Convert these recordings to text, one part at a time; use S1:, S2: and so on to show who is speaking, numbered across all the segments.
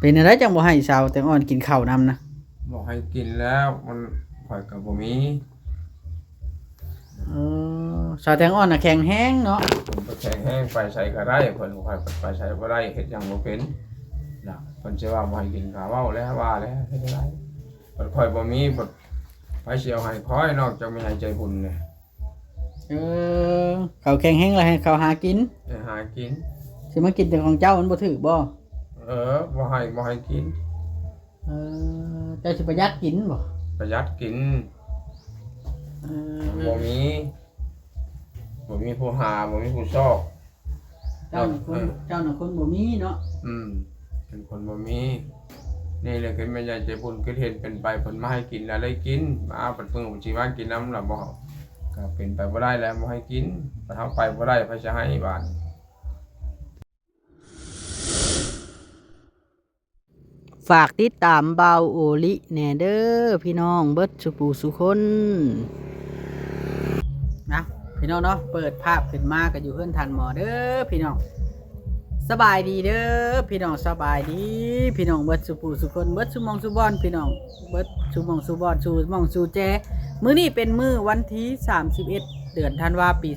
S1: เป็นอะไรจังบ่ให้สาวแตงอ่อนกินข้าวนำนะ
S2: บอกให้กินแล้วมันข่อยกับบ่มี
S1: เอสาวแตงอ่อนน่ะแข็งแฮงเนาะ
S2: ผมก็แข็งแห้งไปใช้ก็ได้เพิ่นข่อยไปใช้บ่ได้เฮ็ดหยังบ่เป็นน่ะเพิ่นสิว่าบ่ให้กินก็เว้าแล้วว่าแล้วเฮ็ดได้เพิ่นข่อยบ่มีเพิ่นไปสิเอาให้ข่อยนอกจากมีให้ใจบุญเนี่ย
S1: เอเขาแข็งแฮงแล้วให้เขาหากิน
S2: ให้หากิน
S1: สิมากินแต่ของเจ้ามันบ่ถูกบ่
S2: บ่ให้กิน
S1: เจ้าสิประหยัดกินบ่
S2: ประหยัดกิน
S1: เอ
S2: บ่มีผู้หาบ่มีผู้ซอก
S1: เจ้าน่ะคนบ่มีเนาะ
S2: เป็นคนบ่มีนี่แหละคือแม่ใหญ่ใจบุญคือเห็นเป็นไปเพิ่นมาให้กินแล้วได้กินมาเอาเพิ่นเพิ่งสิมากินน้ำล่ะบ่ก็เป็นไปบ่ได้แล้วบ่ให้กินถ้าเฮาไปบ่ได้เพิ่นจะให้บาด
S1: ฝากติดตามเบาโอลิแหน่เด้อพี่น้องเบิดสุปูสุคนนะพี่น้องเนาะเปิดภาพขึ้นมาก็อยู่เพื่อนทันหมอเด้อพี่น้องสบายดีเด้อพี่น้องสบายดีพี่น้องเบิดสุปูสุคนเบิดสุมองสุบอนพี่น้องเบิดสุมองสุบอนสุมองสุแจมื้อนี้เป็นมื้อวันที่31เดือนธันวาคมปี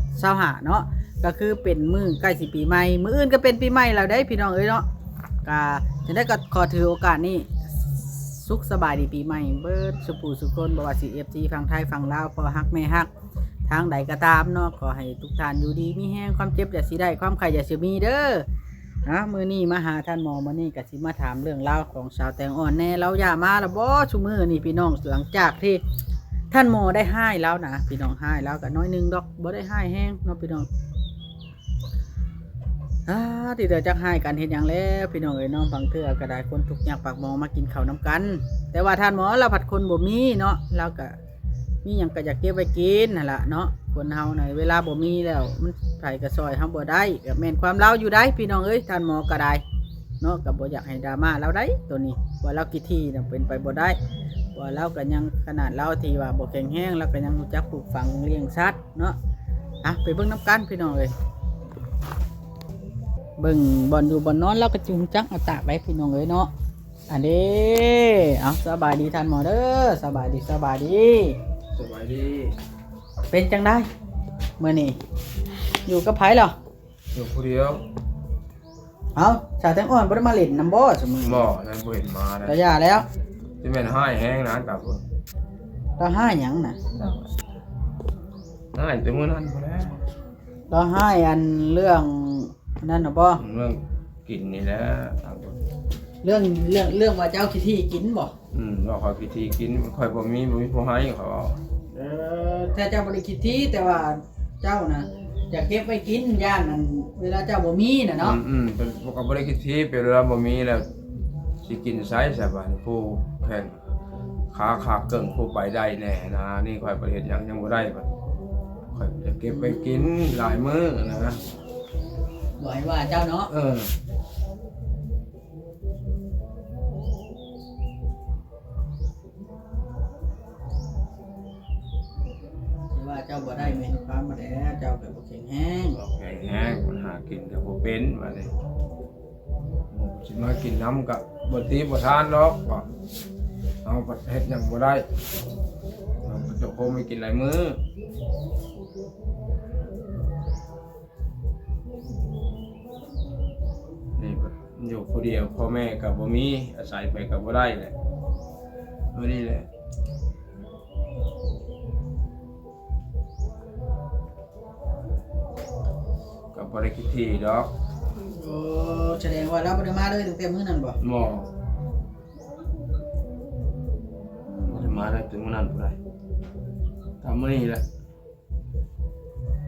S1: 2025เนาะก็คือเป็นมื้อใกล้สิปีใหม่มื้ออื่นก็เป็นปีใหม่แล้วได้พี่น้องเอ้ยเนาะก็จะได้ก็ขอถือโอกาสนี้สุขสบายดีปีใหม่เบิดสุปูสุคนบ่ว่าสิ FG ฝั่งไทยฝั่งลาวพอฮักแม่ฮักทางใดก็ตามเนาะขอให้ทุกท่านอยู่ดีมีแห้งความเจ็บอย่าสิได้ความไข้อย่าสิมีเด้อนะมื้อนี้มาหาท่านหมอมื้อนี้ก็สิมาถามเรื่องราวของสาวแตงอ่อนแน่เราอย่ามาละบ่ซุมื้อนี้พี่น้องหลังจากที่ท่านหมอได้ให้แล้วนะพี่น้องให้แล้วก็น้อยนึงดอกบ่ได้ให้แห้งเนาะพี่น้องที่เดี๋ยวจะให้กันเห็นอย่างแล้วพี่น้องเอ้ยน้องฟังเถื่อก็ได้คนทุกข์ยากปากหมอมากินข้าวน้ำกันแต่ว่าท่านหมอเราผัดคนบ่มีเนาะเราก็มีหยังก็อยากเก็บไว้กินนั่นแหละเนาะคนเฮาในเวลาบ่มีแล้วมันไผก็ซอยเฮาบ่ได้ก็แม่นความเราอยู่ได้พี่น้องเอ้ยท่านหมอก็ได้เนาะก็บ่อยากให้ดราม่าเราได้ตัวนี้ว่าเรากี่ที่น่ะเป็นไปบ่ได้ว่าเราก็ยังขนาดเราที่ว่าบ่แข็งแรงเราก็ยังรู้จักปลูกฝังเลี้ยงสัตว์เนาะไปเบิ่งน้ำกันพี่น้องเอ้ยเบิ่งบอลอยู่บอลนอนแล้วก็จุงจักเอาตากไว้พี่น้องเอ้ยเนาะอันนี้เอาสบายดีท่านหมอเด้อสบายดี
S2: สบายดี
S1: เป็นจังได้เมื่อนี้อยู่กับไผเหรอ
S2: อยู่ผู้เดียว
S1: เอาชาแตงอ่อนบ่ได้มาเล่นน้ำบ่ซุมื้อ
S2: บ่นั่นบ่เห็นมา
S1: แล้วย่าแล้ว
S2: สิแม่นให้แห้งนะกับ
S1: เราให้หยังน่ะ
S2: ให้แต่มื้อนั้นพอแล้ว
S1: เราให้อันเรื่องนั่นน่ะบ่
S2: เรื่องกินนี่แหละ
S1: เรื่องว่าเจ้าขี้ที่กินบ่
S2: ว่าเขาขี้ที่กินค่อยบ่มีผู้ให้เขา
S1: ถ้าเจ้าบ่ได้ขี้ที่แต่ว่าเจ้าน่ะจะเก็บไว้กินย่านนั้นเวลาเจ้าบ่มีน่ะเนาะ
S2: เป็นพวกก็บ่ได้ขี้ที่เป็นเวลาบ่มีแล้วสิกินไสซะบัดผู้แข่งขาขาเกิ่งผู้ไปได้แน่นะนี่ค่อยบ่เฮ็ดหยังบ่ได้บัดค่อยจะเก็บไว้กินหลายมื้อนะ
S1: บ่ให้ว่าเจ้าเนาะว่าเจ้าบ่ได้แม่นความบ่ได้เจ้าก็บ่แข็งแรง
S2: มันหากินก็บ่เป็นบัดนี้สิมากินน้ำก็บ่ตีบ่ทานหรอกเอาบัดเฮ็ดหยังบ่ได้เราก็จะคงไม่กินหลายมื้ออยู่ผู้เดียวพ่อแม่กับบ่มีอาศัยไปกับบ่ได้แหละมื้อนี้แหละก็บ่ได้คิดที่ดอก
S1: แสดงว่าเราบ่ได้มาเลยตั้งแต่มื้อนั้นบ่
S2: บ่ได้มาได้ถึงมื้อนั้นพุ่นได้ตามมื้อนี้แหละ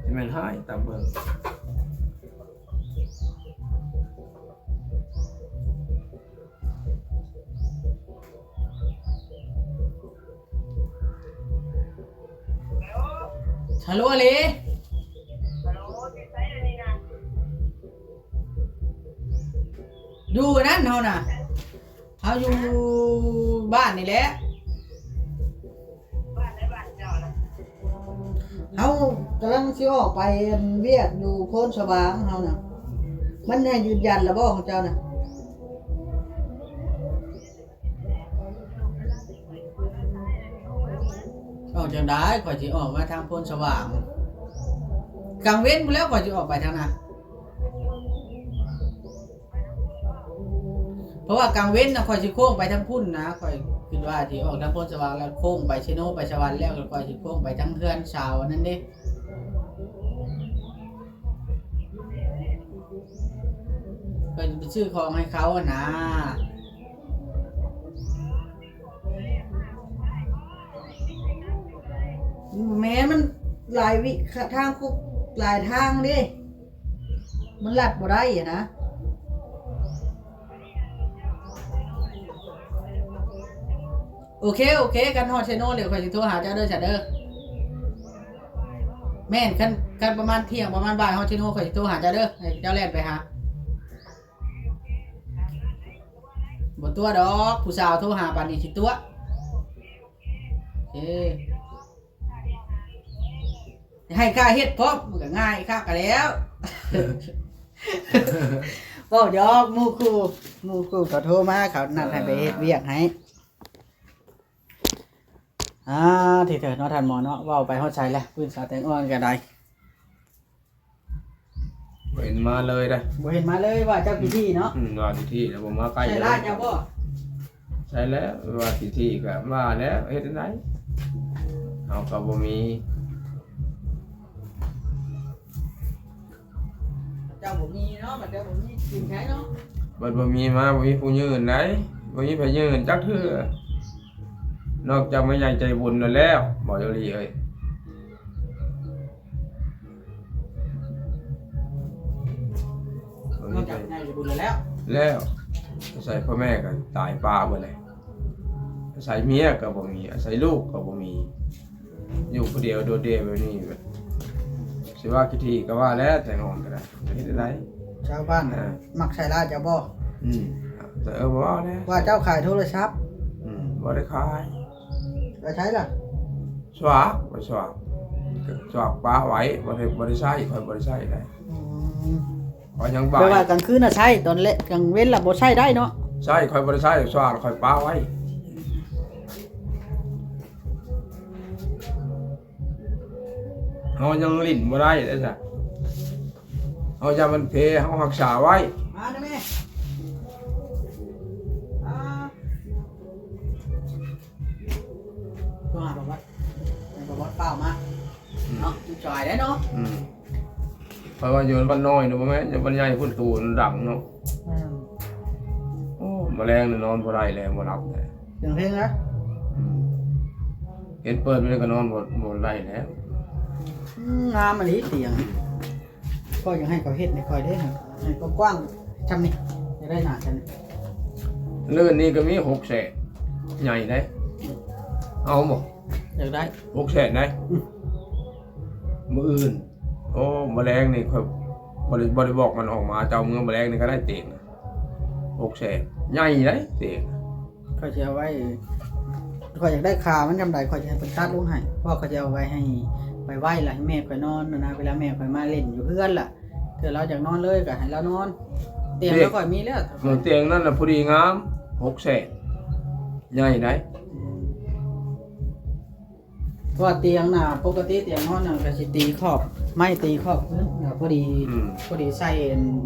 S2: สิแม่นหายตามเบิ่ง
S1: ฮัลโหลอลีอยู่นั่นเฮาน่ะเฮาอยู่บ้านนี่แหละเฮากำลังสิออกไปเวียกอยู่โพนสว่างเฮาน่ะมันให้ยืนยันแล้วบ่ของเจ้าน่ะ อกจังได้ข่อยสิออกมาทางโพนสว่างกลางเว้นพุ่นแล้วข่อยสิออกไปทางนั้นเพราะว่ากลางเว้นน่ะข่อยสิโค้งไปทางพุ่นนะข่อยคิดว่าสิออกทางโพนสว่างแล้วโค้งไปชิโนไปสวรรค์แล้วก็ข่อยสิโค้งไปทางเฮือนชาวนั่นเด้ก็จะไปซื้อของให้เขาอะนะแม้มันหลายวิทางคุกหลายทางดิมันลัดบ่ได้อะนะโอเคกันฮอดเชโน่เดี๋ยวข่อยสิโทรหาเจ้าเด้อจ้ะเด้อแม่นกันประมาณเที่ยงประมาณบ่ายฮอดเชโน่ข่อยสิโทรหาเจ้าเด้อให้เจ้าแล่นไปหาบ่ตัวดอกผู้สาวโทรหาปานนี้สิตัวโอเคให้ค่าเฮ็ดพร้อมมันก็ง่ายคักกันแล้วเว้าหยอกหมู่คู่เขาโทรมาเขานัดให้ไปเฮ็ดเวียกให้ที่เถิดเนาะท่านหมอเนาะเว้าไปเฮาใช้แล้วปืนสาแตงอ่อนก็ได้
S2: เห็นมาเลยได้
S1: บ่เห็นมาเลยว่าเจ้าพิธีเนาะ
S2: ว่าพิธีแล้วผมมาใกล้
S1: ใช่ลาดเจ้าบ่
S2: ใช่แล้วว่าพิธีก็มาแล้วเฮ็ดจังได๋เอาก็บ่มี
S1: เจ้าบ่มีเนาะบัดเจ้าบ่มีกินใช้เนาะ
S2: บัดบ่มีมาบ่มีผู้ยืนไหนบ่มีไผยืนจักเทื่อนอกจากแม่ใหญ่ใจบุญนั่นแล้วบ่อยู่ลีเอ้ย
S1: นอกจากง่ายจะบุญแล้ว
S2: แล้วใส่พ่อแม่ก็ตายป่าเบิดเลยใส่เมียก็บ่มีใส่ลูกก็บ่มีอยู่ผู้เดียวโดดเดี่ยวแบบนี้สิว่าพิธีก็ว่าแล้วแต่งอนก็ได้เฮ็ดได้
S1: ชาวบ้านมักใช้ลาดเจ้าบ่
S2: แต่บ่เอาแล้ว
S1: ว่าเจ้าขายโทรศัพท์
S2: บ่ได้ขาย
S1: ก็ใช้ล่ะ
S2: สวากบ่สวากสวากป้าไว้บ่ได้ใช้ค่อยบ่ได้ใช้ได้พอยังบ่า
S1: แปล
S2: ย
S1: ว่ากลางคืนน่ะใช้ตอนเละกลางเว้นล่ะบ่ใช้ได้เนาะ
S2: ใช่ค่อยบ่ได้ใช้สวากค่อยป้าไว้เฮายังลิ้นบ่ได้เด้อจ้ะเฮาอย่ามันเพเฮารักษาไว้
S1: มาเด้อแม่ตัวหาบอกว่าเปล่ามาเนาะจอยได้เนาะ
S2: เพราะว่าอยู่บ้านน้อยเนาะบ่แม่นอยู่บ้านใหญ่พุ่นตูนดังเนาะโอ้แมลงนี่นอนบ่ได้แล้วบ่หลับเลย
S1: เสียงเพลงนะ
S2: เห็นเปิดไปก็นอนบ่ได้แล้ว
S1: งามอันนี้เสียงก็ยังให้เขาเฮ็ดในคอยได้ให้กว้างๆชำนี่จะได้หนาชำนี่
S2: เลื่อนนี่ก็มี6แสนใหญ่ได้เอาบ่
S1: อยากได้
S2: 6แสนได้มื้ออื่นโอ้แมลงนี่ค่อยบ่ได้บอกมันออกมาเจ้าเมืองแมลงนี่ก็ได้เต็ง6แสนใหญ่ได้เต็ง
S1: เขาจะเอาไว้เขาอยากได้ขามันจำได้เขาจะให้เป็นตัดลงให้เพราะเขาจะเอาไว้ให้ไปไหว้ล่ะให้แม่ข่อยนอนนะเวลาแม่ข่อยมาเล่นอยู่เพื่อนล่ะเกิดเราอยากนอนเลยก็ให้เรานอนเตียงเราข่อยมีแล้ว
S2: เมืองเตียงนั่นน่ะพอดีงาม6แสนใหญ่ได้
S1: เพราะว่าเตียงน่ะปกติเตียงนอนน่ะก็สิตีขอบไม่ตีขอบพื้นน่ะพอดีใส่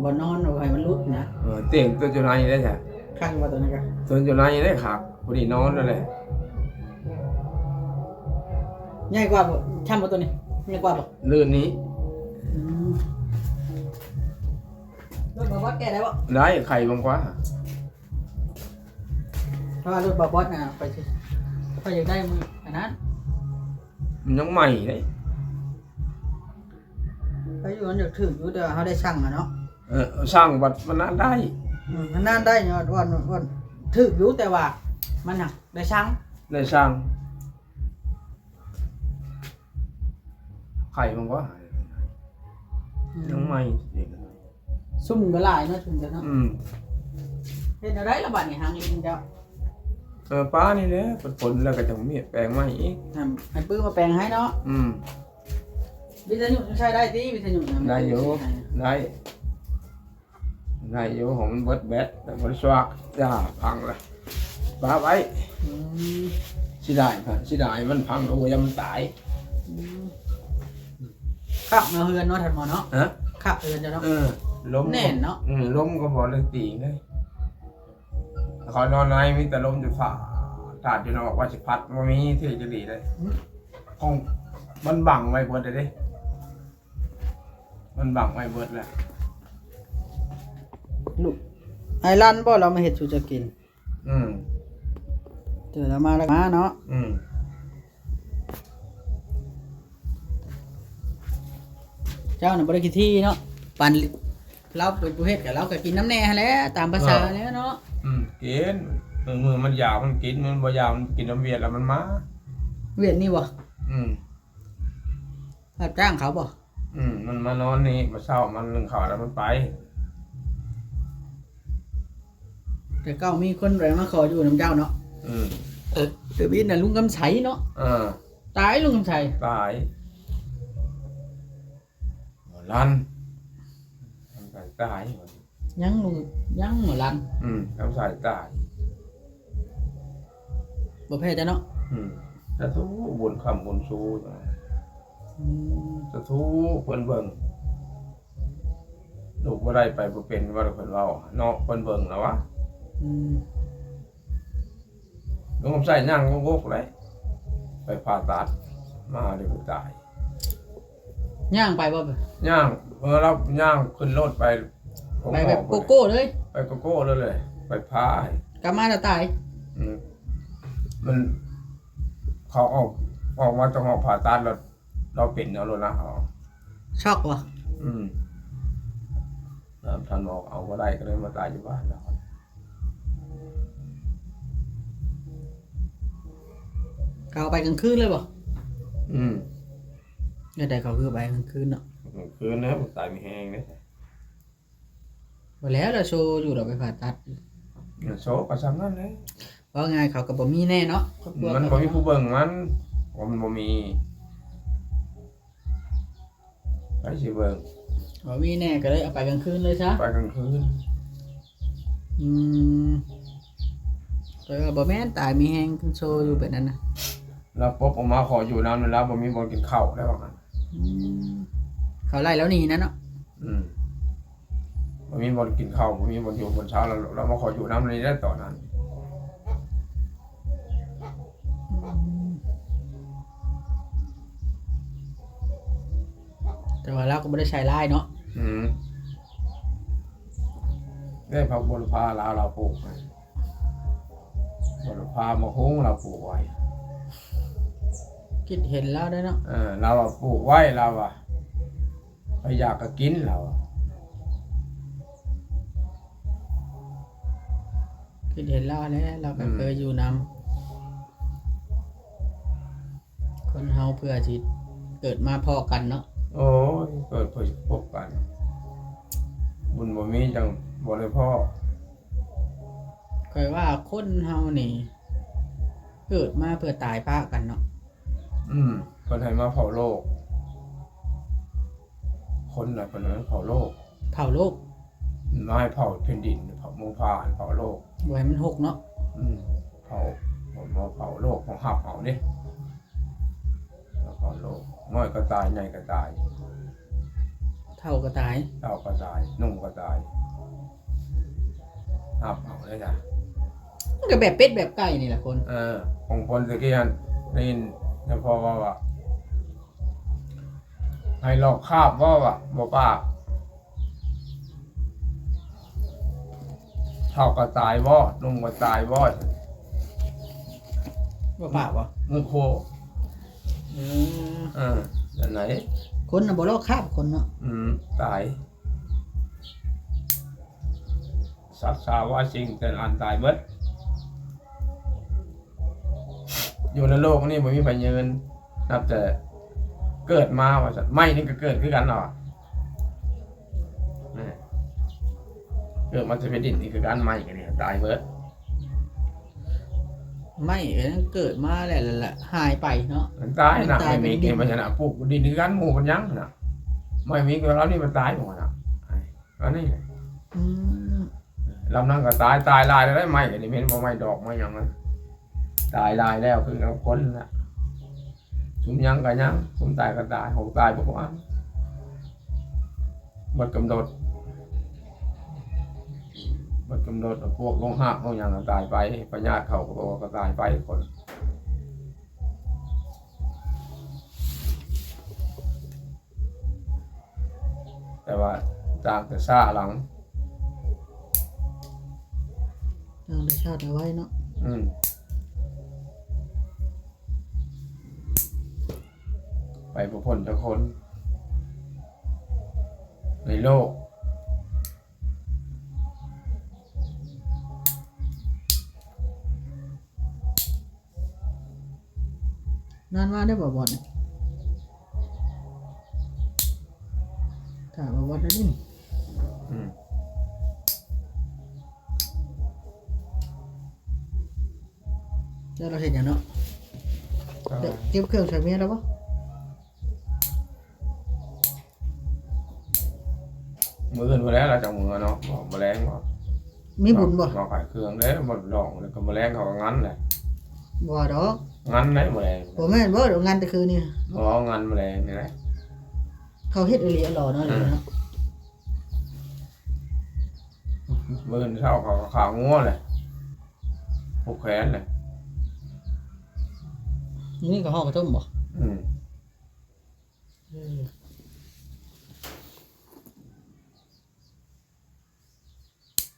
S1: บ่นอนเอาไว้มันรุดนะ
S2: เตียงตัวจุนัยได้จ้ะ
S1: ข้างว่าตัวนั้นก็
S2: ตัวจุนัยได้คักพอดีนอนนั่นแหละ
S1: ใหญ่กว่าบ่ช่ำบ่ตัวนี้ใหญ่กว่าบ่
S2: ลื่นนี้
S1: รถบอสแกได้บ่
S2: ได้ไข่บางกว่า
S1: เพราะว่ารถบอสน่ะไปสิไปอยากได้มืออันนั้น
S2: มันยังใหม่เลย
S1: ไปอยู่มันอยากถึงอยู่แต่เขาได้สั่งอะเนาะ
S2: สร้างบัดมันน่าได้
S1: มันนานได้เนาะวันถึกอยู่แต่ว่ามันน่ะได้สั่ง
S2: ได้สร้างไข่บางกว่ายังใหม่เด็ก
S1: ซุ่มก็หลายเนาะซุ่มกันเนาะ
S2: อืม
S1: เฮ็ดอะไรละบัดนี่หางลิงเจ้า
S2: ป้านี่แหละผลแล้วก็จะมีแปลงใหม่อีก
S1: ให้ปื้มมาแปลงให้เนาะ วิทยุใช้ได้ติวิทยุนะ
S2: ได้อยู่ได้อยู่ของมันเบิดแบตแต่มันสว่างจ้าพังละป้าไว้ สิได้ครับสิได้มันพังโอ้ยมันตาย
S1: ขับมาเฮือนเนาะทันหมอเนาะ
S2: ฮะ
S1: ขับเฮือนจะเนาะ
S2: ล้ม
S1: แน่นเนาะ
S2: ล้มก็บ่เลยตีเลยเขานอนในมีแต่ล้มอยู่ฝ่าตาดอยู่นอกว่าสิพัดบ่มีที่จะดีเลยคงมันบังไว้เบิดเลยเด้มันบังไว้เบิดแหละ
S1: ลูกไอ้ลั่นบ่เรามาเฮ็ดสู่จะกิน
S2: อืม
S1: เจอแล้วมาแล้วมาเนาะ
S2: อืม
S1: เจ้าน่ะบ่ได้กินที่เนาะปันเราเป็นผู้เฮ็ดกับเราก็กินน้ำแน่หั่นแหละตามภาษาแล้วเนาะ
S2: กินมือมันยาวมันกินมันบ่ยาวมันกินน้ำเวียดแล้วมันมา
S1: เวียนนี่บ่
S2: อืม
S1: รับจ้างเขาบ่
S2: มันมานอนนี่มาเช้ามันนึ่งข้าวแล้วมันไป
S1: แต่เก้ามีคนแรงมาขออยู่นํเจ้าเนาะ เดี๋ยวบินน่ะลุงกำไสเนาะ ตายลุงกำไส
S2: ตายลันทำสายตาย
S1: ยังลุงยังหมอลัน
S2: ทำสายตาย
S1: บ่แพ้จ้ะเนาะ
S2: จะทูบุญคำบุญสู้จะทูเพิ่นเบิ่งลูกบ่ได้ไปบ่เป็นว่าเพิ่นเว้าเนาะเพิ่นเบิ่งแล้ววะลุงผมใส่ย่างงกๆเลยไปผ่าตัดมาเดี๋ยวตาย
S1: ย่างไปบ่
S2: ย่างเราย่างขึ้นรถไป
S1: ไปแบบโกโก้เลย
S2: ไปโกโก้เลยไปพาก
S1: ลับมาแล้วตาย
S2: มันเขาออกมาจากห้องผ่าตัดเราเป็นแล้วรถนะเขา
S1: ช็อกว่ะ
S2: ท่านบอกเอาก็ได้ก็เลยมาตายอยู่บ้านแล้ว
S1: เขาไปกลางคืนเลยบ่
S2: อืม
S1: แต่เขาคือไปกลางคืนเนาะ
S2: คืนนะตายมีแห้งเนี่ย
S1: บ่แล้วเราโชว์อยู่เราไปผ่าตัด
S2: โชว์ก็ซ้ำนั่นเลย
S1: ว่าไงเขาก็บ่มีแน่เนาะครอบครัว
S2: มันบ่มีผู้เบิ่งมันบ่มีไปสิเบิ่ง
S1: บ่มีแน่ก็เลยเอาไปกลางคืนเลยซะ
S2: ไปกลางคืน
S1: แต่ว่าบ่แม่นตายมีแฮงขึ้นโชว์อยู่แบบนั้นนะ
S2: แล้วปุ๊บออกมาขออยู่น้ำแล้วบ่มีบ่กินข้าวแล้วว่างั้น
S1: เขาไล่แล้วหนีนะเนาะ
S2: บ่มีบ่กินข้าวบ่มีบ่อยู่บนเช้าแล้วเรามาขออยู่น้ำนี้ได้ตอนนั้น
S1: แต่ว่าเราก็บ่ได้ใช้ไล่เนาะ
S2: ได้ผักบุรพาเราปลูกบุรพามะฮุ้งเราปลูกไว้
S1: คิดเห็นแล้วได้เนาะ
S2: เราปลูกไว้เราไปอยากก็กินเรา
S1: คิดเห็นแล้วแล้วเราก็เคยอยู่นำคนเฮาเพื่อสิเกิดมาพอกันเนาะ
S2: โอ้ยเกิดเพื่อพบกันบุญบ่มีจังบ่ได้พ่อ
S1: เคยว่าคนเฮานี่เกิดมาเพื่อตายป้ากันเนาะ
S2: คนให้มาเผาโลกคนน่ะคนนั้นเผาโลก
S1: เผาโลก
S2: มาให้เผาแผ่นดินเผาเมืองผ่านเผาโลก
S1: บ่ให้มันหกเนาะ
S2: เผาเผาโลกของหับเอาดิเผาโลกน้อยก็ตายใหญ่ก็ตาย
S1: เท่าก็ตาย
S2: เต่าก็ตายนุ่มก็ตายหับเอาเลยจ้ะ
S1: มันก็แบบเป็ดแบบไก่นี่แหละคน
S2: ของคนตะกี้ได้ยินแต่พอว่าให้หลอกคาบว่าบ่ปากเท่าก็ตายบ่นุ่มก็ตายบ่
S1: บ่ปากบ่
S2: มือโคอันไหน
S1: คนน่ะบ่ลอกคาบคนเนาะ
S2: ตายสัตว์สาว่าสิ่งแต่อันตายเบิดอยู่ในโลกนี้ไม่มีไผยืนนับแต่เกิดมาว่าสัตว์ไม่นี่ก็เกิดขึ้นกันหรอเกิดมาจะเป็นดินนี่คือการไม่กันเนี่ยตายเบิด
S1: ไม่เกิดมาแล้วล่ะหายไปเนาะ
S2: มันตายนะไม่มีเกมมันชนะปลูกดินคือการหมู่มันยังนะไม่มีก็แล้วนี่มันตายหมดนะอันนี้ลำนั่งก็ตายลายได้ไหมกันนี่เป็นบ่ไม่ดอกไม่ยังมัน ตายลายแล้วคือกับคนน่ะชุมยังก็ยังชุมตายก็ตายหกตายบ่ว่าหมดกำหนดพวกลงหักเขายังก็ตายไปพญาติเขาก็บอกว่าก็ตายไปคนแต่ว่าต่างแต่ซ่าหลัง
S1: ทางธรรมชาติเอาไว้เนาะ
S2: ไปบุคคลทุกคนในโลก
S1: นานว่าได้บ่บ่เนี่ยถ้าบ่บ่ได้ดิ
S2: อืม
S1: แล้วเราเห็นอย่างเนาะเก็บเครื่องใส่เมียแล้วปะ
S2: มืออื่นมาแล้วเราจังมือเนาะบอกแมลงบอก
S1: มีบุญบ่
S2: มาขายเครื่องเด้หมดหลองแล้วก็แมลงเขาก็งั้นแหละ
S1: บ่ดอก
S2: งั้นได้แมลง
S1: บ่แม่นบ่เดี๋ยวงานแต่คืนนี่
S2: อ๋องั้นแมลงนี่แหละ
S1: เขาเฮ็ดอีหลีอร่อยเนาะเลยเนาะ
S2: มืออื่นเช้าเขาก็ขางัวเลยผูกแขนเลย
S1: นี่ก็ห้องกระต้มบ่
S2: อืม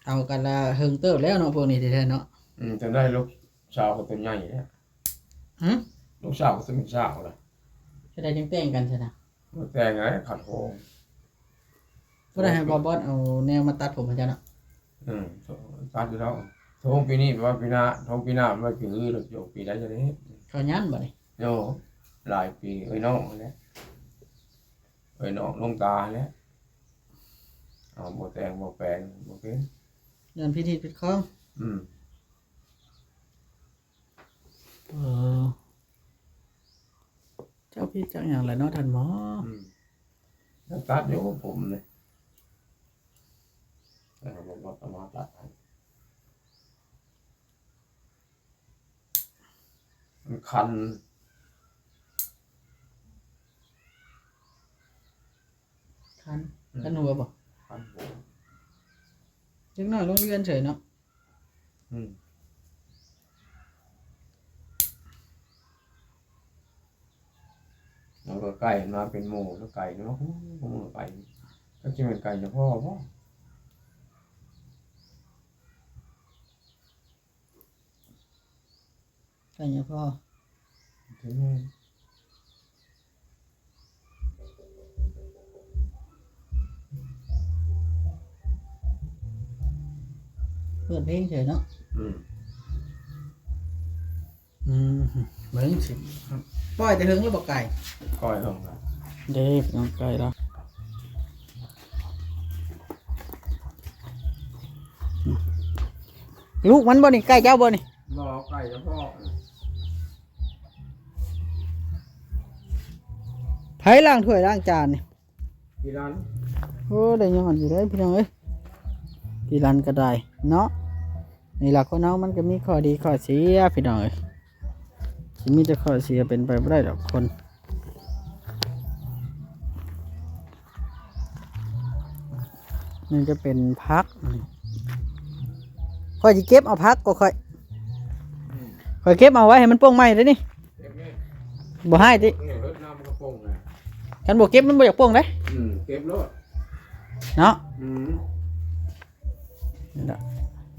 S1: เอากันละเฮิงเติบแล้วเนาะพวกนี้แท้ๆเนาะ
S2: จะได้ลูกสาวก็ตัวใหญ่เนี่ย
S1: หึ
S2: ลูกสาวก็เป็นสาวเลย
S1: จะได้จังแต่งกันใช่นะ
S2: แต่งไงขัดโหง
S1: บ่ได้ให้บอสเอาแนวมาตัดผมให้เจ้าเนาะ
S2: ตัดอยู่แล้วทงปีนี้แปลว่าปีหน้าทงปีหน้ามันคือหรือโยกปีใดจะได้
S1: เขายันบ่นี่
S2: โยหลายปีน้องแล้วน้องลงตาแล้วเอาบ่แต่งบ่แปลงบ่เป็น
S1: ย้อนพิธีปิดคอง
S2: อืม
S1: เออเจ้าพี่จังหยังล่ะเนาะท่านหมอ
S2: แล้วตัดอยู่กับผมเลยผมก็ต้องมาตัดให้มันคัน
S1: คันหัวบ่
S2: คันหัว
S1: จังน้อยโรงเรียนเฉยเนาะ
S2: แล้วก็ไก่มาเป็นหมูแล้วไก่เนาะหมูไก่ก็กินเป็นไก่เฉพาะป่ะ
S1: กันอย่าพอ
S2: ถึงแม่
S1: เปิดเพลงเฉยเนาะ
S2: อืม
S1: เบิ่งสิปล่อยแต่เฮิงแล้วบ่ไก่
S2: ก้อยของเรา
S1: เด้น้องไก่แล้วลูกมันบ่นี่ไก่เจ้าบ่นี่
S2: รอไก่เฉพาะ
S1: ไผล้างถ้วยล้างจานนี่
S2: ที่ร้าน
S1: โอ้ได้ย้อนอยู่ได้พี่น้องเอ้ยที่ร้านก็ได้เนาะนี่ล่ะคนเฮามันก็มีข้อดีข้อเสียพี่น้องเอ้ยสิมีแต่ข้อเสียเป็นไปบ่ได้ดอกคนนี่จะเป็นพักค่อยสิเก็บเอาพักก็ค่อยเก็บเอาไว้ให้มันโป่งใหม่เด้อนี่
S2: เก็บนี่
S1: บ่ให้ติ
S2: เนี่ยรถน้ำมันกระโปรงเลย
S1: คันบ่เก็บมันบ่อยากโป่งเด้
S2: เก็บรถ
S1: เนาะ
S2: อืม
S1: นี่ล่ะ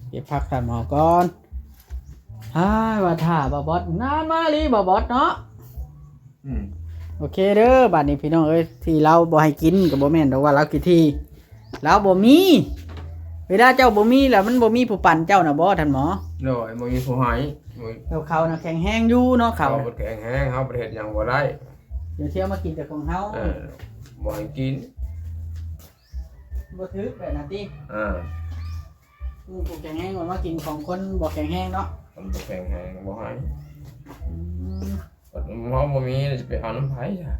S1: เก็บพักตามหมอก่อนว่าถ้าบ่บอสนานมาลีบ่บอสเนาะ
S2: อืม
S1: โอเคเด้อบัดนี้พี่น้องเอ้ยที่เราบ่ให้กินก็บ่แม่นดอกว่าเรากี่ที่เราบ่มีเวลาเจ้าบ่มีแล้วมันบ่มีผู้ปั่นเจ้าน่ะบ่ท่านหมอ
S2: โดยมันมีผู้หายมัน
S1: แล้วเขาน่ะแข็งแรงอยู่เนาะเขา
S2: บดแข็งแห้งเขาประเทศยังบ่ได้
S1: เดี๋ยวเที่ยวมากินแต่ของเฮา
S2: บ่ให้กิน
S1: บ่ถือแบบนั้นติ
S2: อ่า
S1: ผู้แข็งแรงว่ามากินของคนบ่แข็งแรงเนาะ
S2: มันบ่แข็งแห้งบ่ให้เขาบ่มีจะไปเอาน้ำไผจ้ะ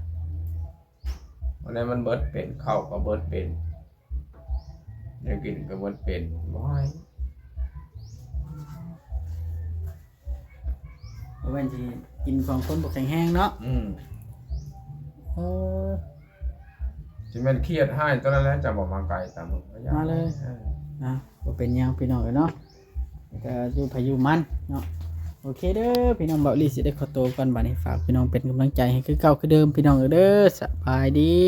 S2: วันนี้มันเบิดเป็นข้าวก็เบิดเป็นเดี๋ยวกินก็เบิดเป็นบ่ให้
S1: บ่แม่นสิกินของคนบ่แข็งแรงเนาะเออ
S2: สิแม่นเครียดให้ตอนนั้นแหละจะบ่มาไกลตามผมก็อยาก
S1: มาเลยบ่เป็นหยังพี่น้องเอ้ยเนาะก็อยู่พายุมันเนาะโอเคเด้อพี่น้องเบาอีหลีสิได้ขอตัวก่อนบัดนี้ฝากพี่น้องเป็นกำลังใจให้คือเก่าคือเดิมพี่น้องเอ้ยเด้อสบายดี